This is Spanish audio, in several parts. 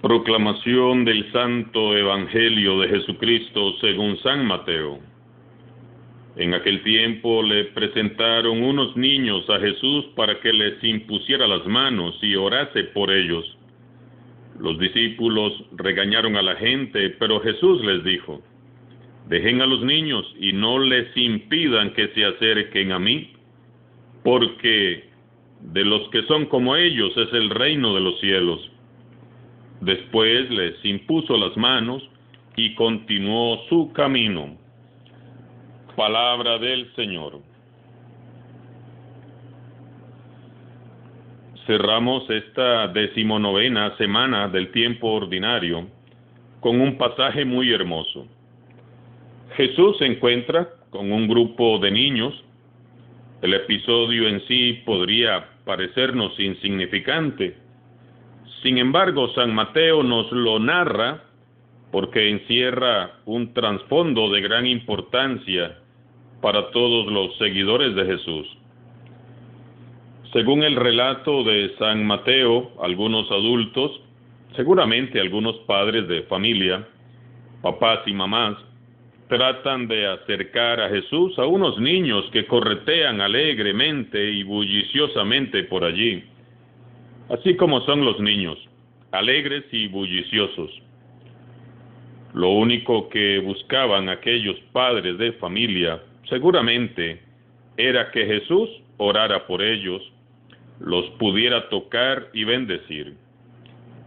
Proclamación del Santo Evangelio de Jesucristo según San Mateo. En aquel tiempo le presentaron unos niños a Jesús para que les impusiera las manos y orase por ellos. Los discípulos regañaron a la gente, pero Jesús les dijo: dejen a los niños y no les impidan que se acerquen a mí, porque de los que son como ellos es el reino de los cielos. Después les impuso las manos y continuó su camino. Palabra del Señor. Cerramos esta 19ª semana del tiempo ordinario con un pasaje muy hermoso. Jesús se encuentra con un grupo de niños. El episodio en sí podría parecernos insignificante. Sin embargo, San Mateo nos lo narra porque encierra un trasfondo de gran importancia para todos los seguidores de Jesús. Según el relato de San Mateo, algunos adultos, seguramente algunos padres de familia, papás y mamás, tratan de acercar a Jesús a unos niños que corretean alegremente y bulliciosamente por allí. Así como son los niños, alegres y bulliciosos. Lo único que buscaban aquellos padres de familia, seguramente, era que Jesús orara por ellos, los pudiera tocar y bendecir.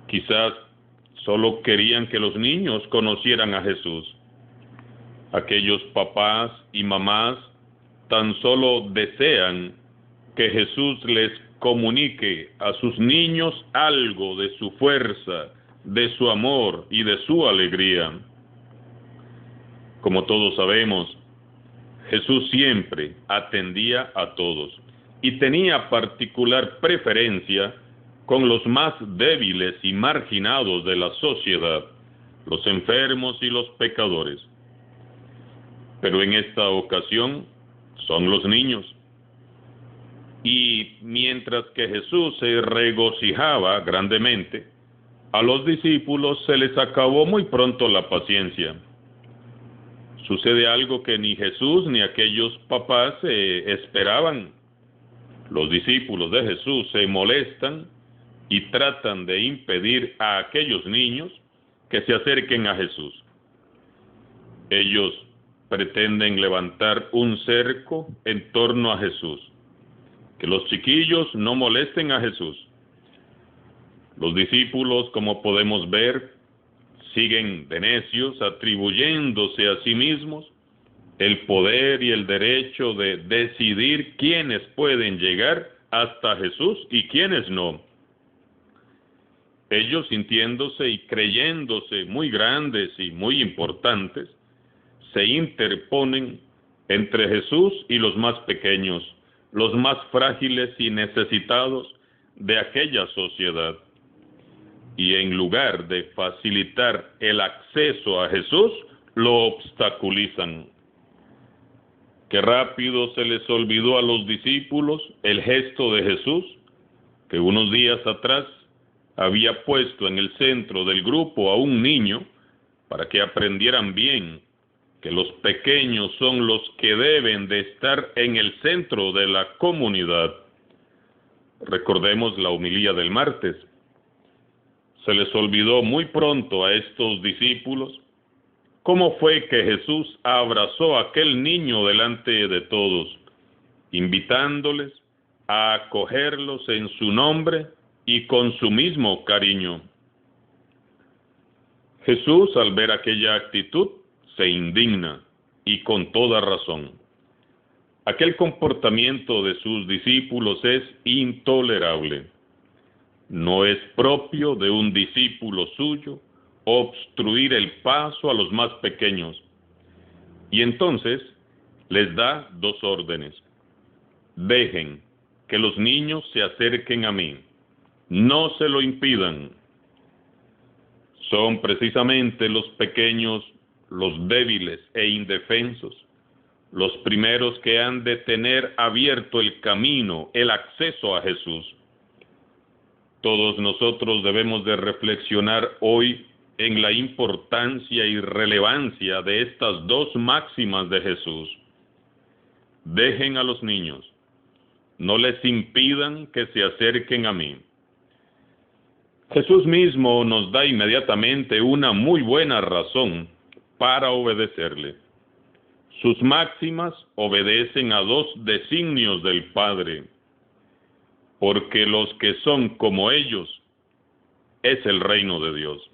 Quizás solo querían que los niños conocieran a Jesús. Aquellos papás y mamás tan solo desean que Jesús les comunique a sus niños algo de su fuerza, de su amor y de su alegría. Como todos sabemos, Jesús siempre atendía a todos y tenía particular preferencia con los más débiles y marginados de la sociedad, los enfermos y los pecadores. Pero en esta ocasión son los niños. Y mientras que Jesús se regocijaba grandemente, a los discípulos se les acabó muy pronto la paciencia. Sucede algo que ni Jesús ni aquellos papás esperaban. Los discípulos de Jesús se molestan y tratan de impedir a aquellos niños que se acerquen a Jesús. Ellos pretenden levantar un cerco en torno a Jesús. Que los chiquillos no molesten a Jesús. Los discípulos, como podemos ver, siguen de necios, atribuyéndose a sí mismos el poder y el derecho de decidir quiénes pueden llegar hasta Jesús y quiénes no. Ellos, sintiéndose y creyéndose muy grandes y muy importantes, se interponen entre Jesús y los más pequeños, los más frágiles y necesitados de aquella sociedad. Y en lugar de facilitar el acceso a Jesús, lo obstaculizan. Qué rápido se les olvidó a los discípulos el gesto de Jesús, que unos días atrás había puesto en el centro del grupo a un niño para que aprendieran bien que los pequeños son los que deben de estar en el centro de la comunidad. Recordemos la homilía del martes. Se les olvidó muy pronto a estos discípulos cómo fue que Jesús abrazó a aquel niño delante de todos, invitándoles a acogerlos en su nombre y con su mismo cariño. Jesús, al ver aquella actitud, se indigna, y con toda razón. Aquel comportamiento de sus discípulos es intolerable. No es propio de un discípulo suyo obstruir el paso a los más pequeños. Y entonces les da dos órdenes. Dejen que los niños se acerquen a mí. No se lo impidan. Son precisamente los pequeños, los débiles e indefensos, los primeros que han de tener abierto el camino, el acceso a Jesús. Todos nosotros debemos de reflexionar hoy en la importancia y relevancia de estas dos máximas de Jesús. Dejen a los niños, no les impidan que se acerquen a mí. Jesús mismo nos da inmediatamente una muy buena razón para obedecerle. Sus máximas obedecen a dos designios del Padre, porque los que son como ellos es el reino de Dios.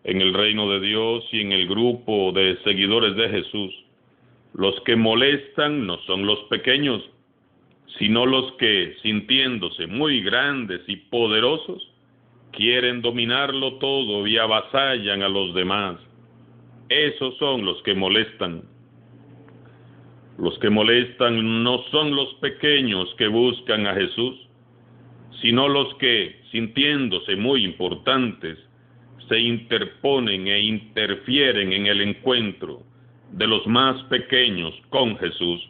En el reino de Dios y en el grupo de seguidores de Jesús, los que molestan no son los pequeños, sino los que, sintiéndose muy grandes y poderosos, quieren dominarlo todo y avasallan a los demás. Esos son los que molestan. Los que molestan no son los pequeños que buscan a Jesús, sino los que, sintiéndose muy importantes, se interponen e interfieren en el encuentro de los más pequeños con Jesús.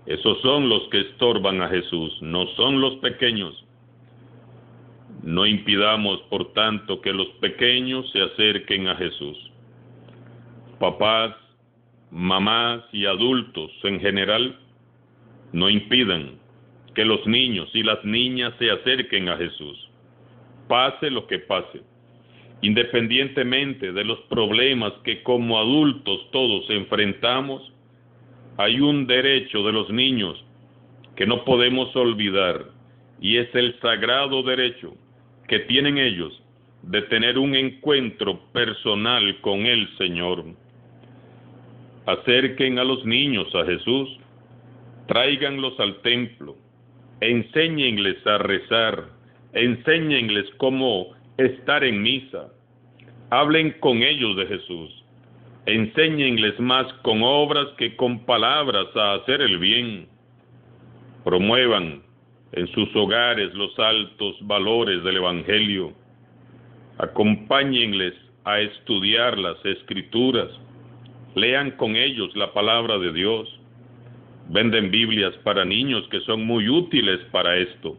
Esos son los que estorban a Jesús, no son los pequeños. No impidamos, por tanto, que los pequeños se acerquen a Jesús. Papás, mamás y adultos en general, no impidan que los niños y las niñas se acerquen a Jesús. Pase lo que pase, independientemente de los problemas que como adultos todos enfrentamos, hay un derecho de los niños que no podemos olvidar, y es el sagrado derecho que tienen ellos de tener un encuentro personal con el Señor. Acerquen a los niños a Jesús, tráiganlos al templo, enséñenles a rezar, enséñenles cómo estar en misa, hablen con ellos de Jesús, enséñenles más con obras que con palabras a hacer el bien. Promuevan en sus hogares los altos valores del Evangelio. Acompáñenles a estudiar las Escrituras. Lean con ellos la palabra de Dios. Venden Biblias para niños que son muy útiles para esto.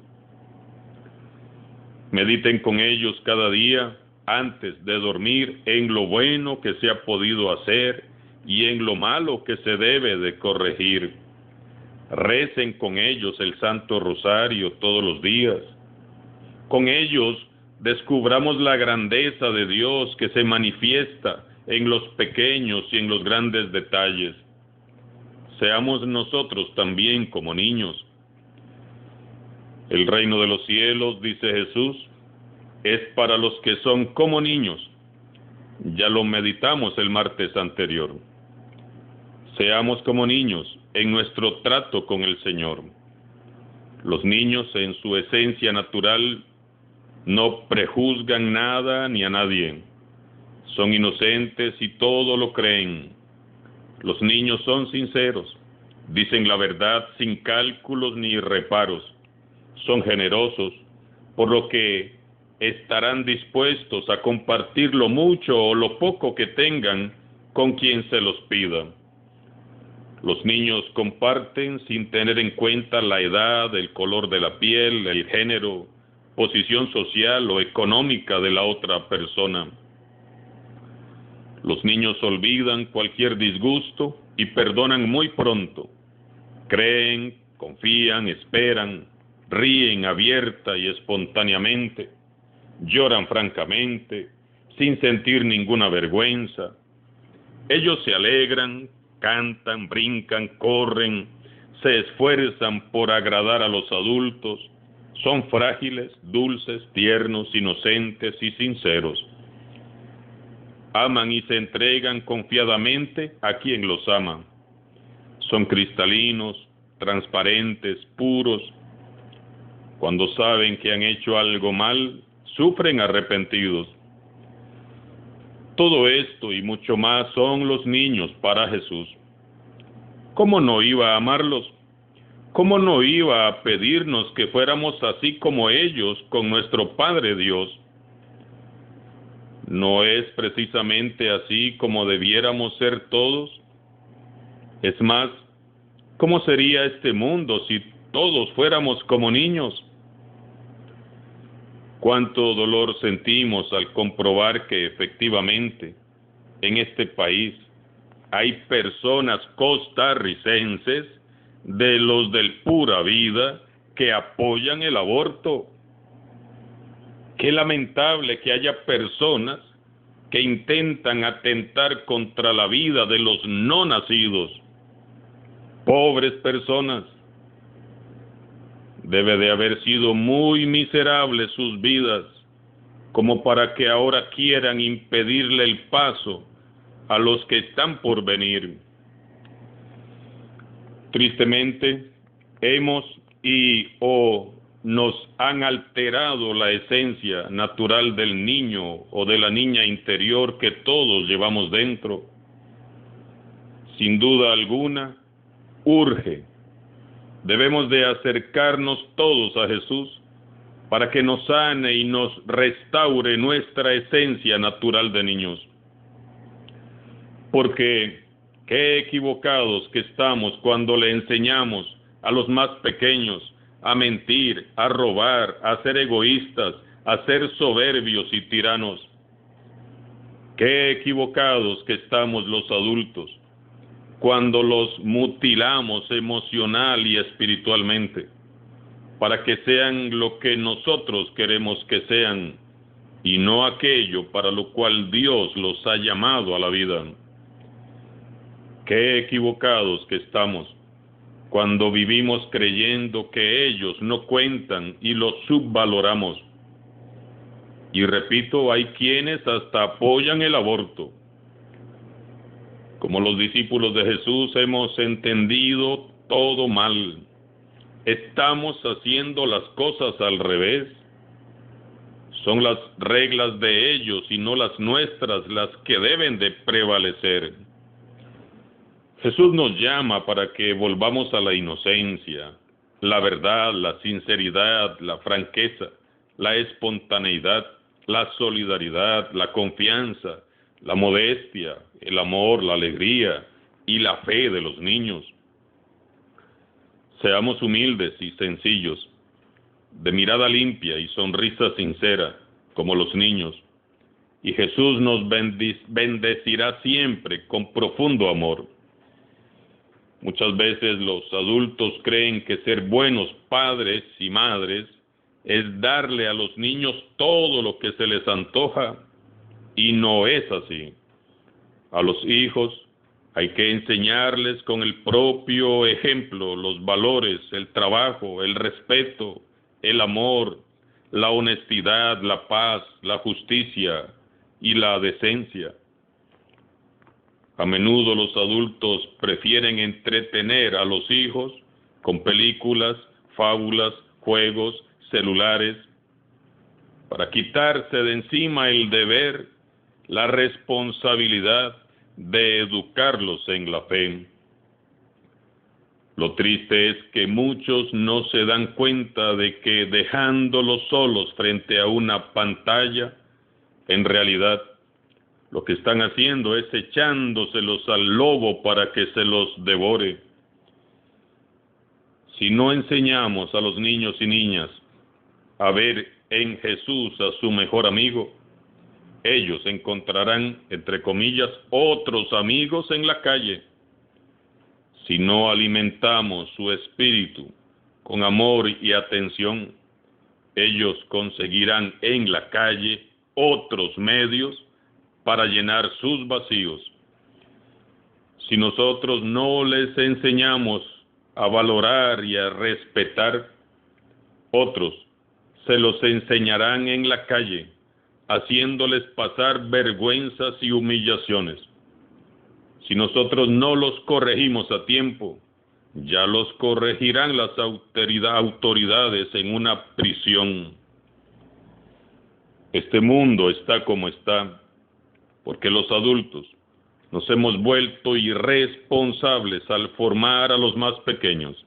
Mediten con ellos cada día antes de dormir en lo bueno que se ha podido hacer y en lo malo que se debe de corregir. Recen con ellos el Santo Rosario todos los días. Con ellos descubramos la grandeza de Dios que se manifiesta en los pequeños y en los grandes detalles. Seamos nosotros también como niños. El reino de los cielos, dice Jesús, es para los que son como niños. Ya lo meditamos el martes anterior. Seamos como niños en nuestro trato con el Señor. Los niños en su esencia natural no prejuzgan nada ni a nadie. Son inocentes y todo lo creen. Los niños son sinceros, dicen la verdad sin cálculos ni reparos. Son generosos, por lo que estarán dispuestos a compartir lo mucho o lo poco que tengan con quien se los pida. Los niños comparten sin tener en cuenta la edad, el color de la piel, el género, posición social o económica de la otra persona. Los niños olvidan cualquier disgusto y perdonan muy pronto. Creen, confían, esperan, ríen abierta y espontáneamente, lloran francamente, sin sentir ninguna vergüenza. Ellos se alegran, cantan, brincan, corren, se esfuerzan por agradar a los adultos, son frágiles, dulces, tiernos, inocentes y sinceros. Aman y se entregan confiadamente a quien los ama. Son cristalinos, transparentes, puros. Cuando saben que han hecho algo mal, sufren arrepentidos. Todo esto y mucho más son los niños para Jesús. ¿Cómo no iba a amarlos? ¿Cómo no iba a pedirnos que fuéramos así como ellos con nuestro Padre Dios? ¿No es precisamente así como debiéramos ser todos? Es más, ¿cómo sería este mundo si todos fuéramos como niños? Cuánto dolor sentimos al comprobar que efectivamente en este país hay personas costarricenses de los del Pura Vida que apoyan el aborto. Qué lamentable que haya personas que intentan atentar contra la vida de los no nacidos. Pobres personas. Debe de haber sido muy miserables sus vidas, como para que ahora quieran impedirle el paso a los que están por venir. Tristemente, hemos nos han alterado la esencia natural del niño o de la niña interior que todos llevamos dentro. Sin duda alguna, urge. Debemos de acercarnos todos a Jesús para que nos sane y nos restaure nuestra esencia natural de niños. Porque qué equivocados que estamos cuando le enseñamos a los más pequeños a mentir, a robar, a ser egoístas, a ser soberbios y tiranos. Qué equivocados que estamos los adultos cuando los mutilamos emocional y espiritualmente para que sean lo que nosotros queremos que sean y no aquello para lo cual Dios los ha llamado a la vida. Qué equivocados que estamos cuando vivimos creyendo que ellos no cuentan y los subvaloramos. Y repito, hay quienes hasta apoyan el aborto. Como los discípulos de Jesús hemos entendido todo mal. Estamos haciendo las cosas al revés. Son las reglas de ellos y no las nuestras las que deben de prevalecer. Jesús nos llama para que volvamos a la inocencia, la verdad, la sinceridad, la franqueza, la espontaneidad, la solidaridad, la confianza, la modestia, el amor, la alegría y la fe de los niños. Seamos humildes y sencillos, de mirada limpia y sonrisa sincera, como los niños, y Jesús nos bendecirá siempre con profundo amor. Muchas veces los adultos creen que ser buenos padres y madres es darle a los niños todo lo que se les antoja, y no es así. A los hijos hay que enseñarles con el propio ejemplo los valores, el trabajo, el respeto, el amor, la honestidad, la paz, la justicia y la decencia. A menudo los adultos prefieren entretener a los hijos con películas, fábulas, juegos, celulares, para quitarse de encima el deber, la responsabilidad de educarlos en la fe. Lo triste es que muchos no se dan cuenta de que dejándolos solos frente a una pantalla, en realidad lo que están haciendo es echándoselos al lobo para que se los devore. Si no enseñamos a los niños y niñas a ver en Jesús a su mejor amigo, ellos encontrarán, entre comillas, otros amigos en la calle. Si no alimentamos su espíritu con amor y atención, ellos conseguirán en la calle otros medios para llenar sus vacíos. Si nosotros no les enseñamos a valorar y a respetar, otros se los enseñarán en la calle, haciéndoles pasar vergüenzas y humillaciones. Si nosotros no los corregimos a tiempo, ya los corregirán las autoridades en una prisión. Este mundo está como está, porque los adultos nos hemos vuelto irresponsables al formar a los más pequeños.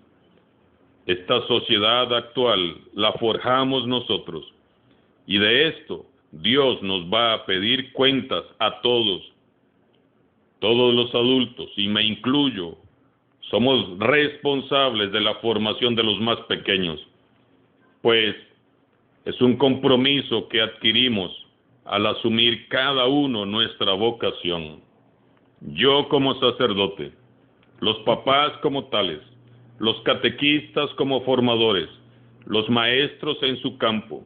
Esta sociedad actual la forjamos nosotros, y de esto Dios nos va a pedir cuentas a todos. Todos los adultos, y me incluyo, somos responsables de la formación de los más pequeños, pues Es un compromiso que adquirimos al asumir cada uno nuestra vocación. Yo como sacerdote, los papás como tales, los catequistas como formadores, los maestros en su campo.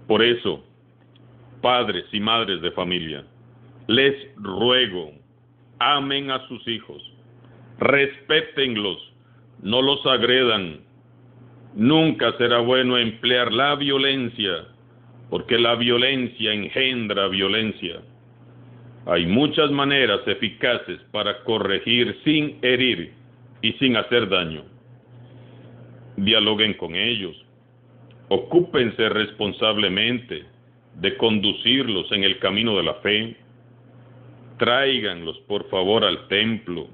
Por eso, padres y madres de familia, les ruego, amen a sus hijos, respétenlos, no los agredan. Nunca será bueno emplear la violencia, porque la violencia engendra violencia. Hay muchas maneras eficaces para corregir sin herir y sin hacer daño. Dialoguen con ellos, ocúpense responsablemente de conducirlos en el camino de la fe. Tráiganlos por favor al templo,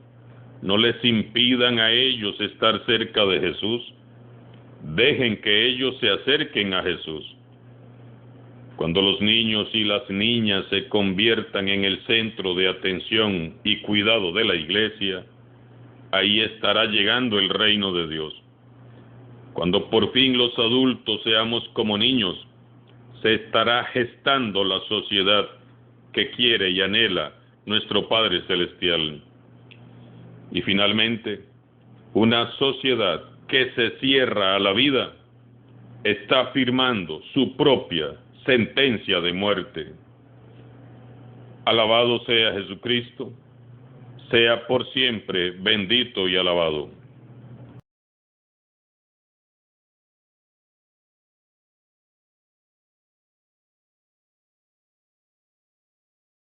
no les impidan a ellos estar cerca de Jesús. Dejen que ellos se acerquen a Jesús. Cuando los niños y las niñas se conviertan en el centro de atención y cuidado de la iglesia, ahí estará llegando el reino de Dios. Cuando por fin los adultos seamos como niños, se estará gestando la sociedad que quiere y anhela nuestro Padre Celestial. Y finalmente, una sociedad que se cierra a la vida está firmando su propia sentencia de muerte. Alabado sea Jesucristo, sea por siempre bendito y alabado.